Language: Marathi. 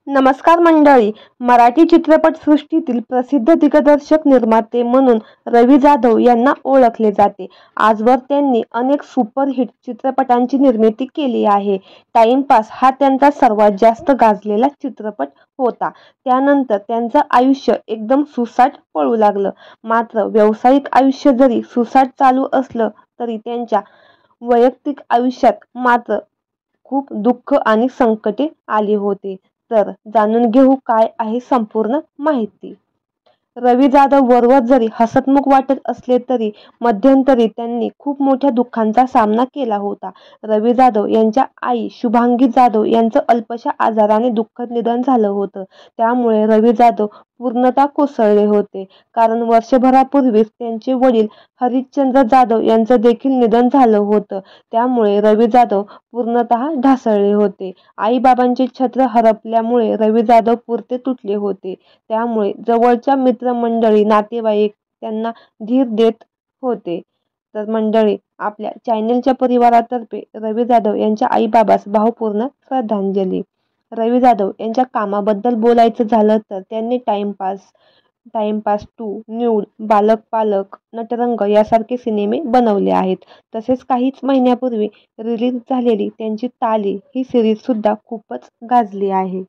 नमस्कार मंडळी. मराठी चित्रपटसृष्टीतील प्रसिद्ध दिग्दर्शक निर्माते म्हणून रवी जाधव यांना ओळखले जाते. आजवर त्यांनी अनेक सुपरहिट चित्रपटांची निर्मिती केली आहे. टाइमपास हा त्यांचा सर्वात जास्त गाजलेला चित्रपट होता. त्यानंतर त्यांचं आयुष्य एकदम सुसाट पळू लागलं. मात्र व्यावसायिक आयुष्य जरी सुसाट चालू असलं तरी त्यांच्या वैयक्तिक आयुष्यात मात्र खूप दुःख आणि संकटे आली होती. तर जाणून घेऊ काय आहे संपूर्ण माहिती. रवी जाधव वरवर जरी हसतमुख वाटत असले तरी मध्यंतरी त्यांनी खूप मोठ्या दुःखांचा सामना केला होता. रवी जाधव यांच्या आई शुभांगी जाधव यांचं अल्पशा आजाराने दुःखद निधन झालं होतं. त्यामुळे रवी जाधव पूर्णतः कोसळले होते. कारण वर्षभरापूर्वीच त्यांचे वडील हरिश्चंद्र जाधव यांचं देखील निधन झालं होतं. त्यामुळे रवी जाधव पूर्णतः ढासळले होते. आईबाबांचे छत्र हरपल्यामुळे रवी जाधव पुरते तुटले होते. त्यामुळे जवळच्या मित्रमंडळी, नातेवाईक त्यांना धीर देत होते. तर मंडळी, आपल्या चॅनलच्या परिवारातर्फे रवी जाधव यांच्या आईबाबास भावपूर्ण श्रद्धांजली. रवी जाधव यांच्या कामाबद्दल बोलायचं झालं तर त्यांनी टाइमपास 2, न्यूड, बालक पालक, नटरंग यासारखे सिनेमे बनवले आहेत. तसेच काहीच महिन्यापूर्वी रिलीज झालेली त्यांची ताली ही सिरीज सुद्धा खूपच गाजली आहे.